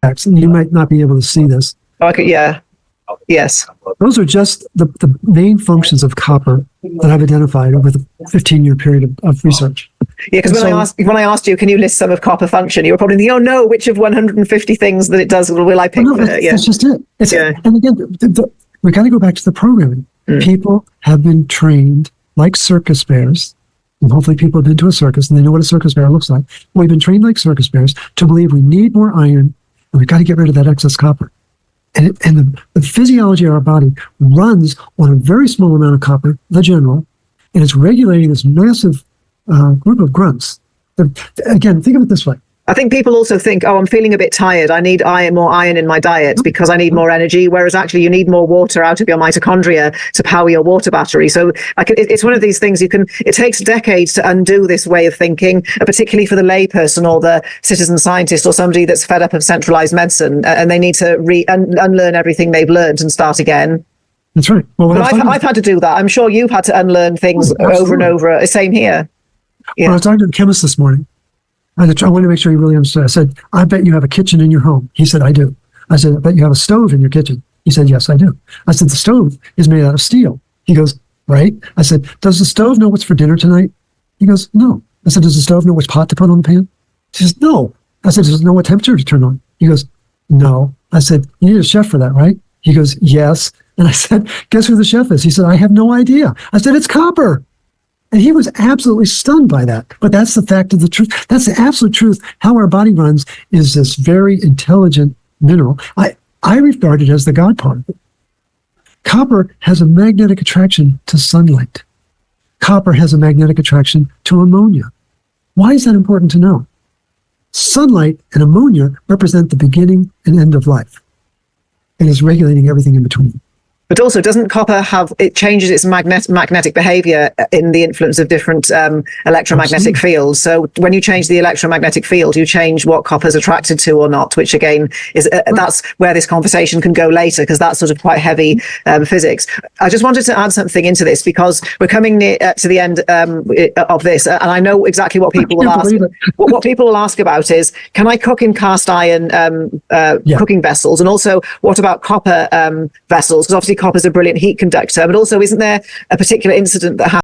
and you might not be able to see this. Okay, yeah. Yes. Those are just the main functions of copper that I've identified over the 15-year period of research. Yeah, because when I asked you, can you list some of copper function, you were probably thinking, oh no, which of 150 things that it does will I pick? No, that's just it. And again, we got to go back to the programming. People have been trained like circus bears, and hopefully people have been to a circus and they know what a circus bear looks like. We've been trained like circus bears to believe we need more iron and we've got to get rid of that excess copper. And the physiology of our body runs on a very small amount of copper, the general, and it's regulating this massive group of grunts. Again, think of it this way. I think people also think, oh, I'm feeling a bit tired. I need more iron in my diet because I need more energy. Whereas actually you need more water out of your mitochondria to power your water battery. So it's one of these things it takes decades to undo this way of thinking, particularly for the layperson or the citizen scientist or somebody that's fed up of centralized medicine and they need to unlearn everything they've learned and start again. That's right. Well, I've had to do that. I'm sure you've had to unlearn things over and over. Same here. Yeah. Well, I was talking to the chemist this morning. I wanted to make sure he really understood. I said, I bet you have a kitchen in your home. He said, I do. I said, I bet you have a stove in your kitchen. He said, yes, I do. I said, the stove is made out of steel. He goes, right? I said, does the stove know what's for dinner tonight? He goes, no. I said, does the stove know which pot to put on the pan? He says, no. I said, does it know what temperature to turn on? He goes, no. I said, you need a chef for that, right? He goes, yes. And I said, guess who the chef is? He said, I have no idea. I said, it's copper. And he was absolutely stunned by that. But that's the fact of the truth. That's the absolute truth. How our body runs is this very intelligent mineral. I regard it as the God part of it. Copper has a magnetic attraction to sunlight. Copper has a magnetic attraction to ammonia. Why is that important to know? Sunlight and ammonia represent the beginning and end of life. It is regulating everything in between. But also, doesn't copper it changes its magnetic behavior in the influence of different electromagnetic fields? So when you change the electromagnetic field, you change what copper's attracted to or not, which again is that's where this conversation can go later, because that's sort of quite heavy physics. I just wanted to add something into this because we're coming near to the end of this, and I know exactly what people will ask. What people will ask about is, can I cook in cast iron cooking vessels? And also, what about copper vessels? Because obviously copper is a brilliant heat conductor, but also isn't there a particular incident that happened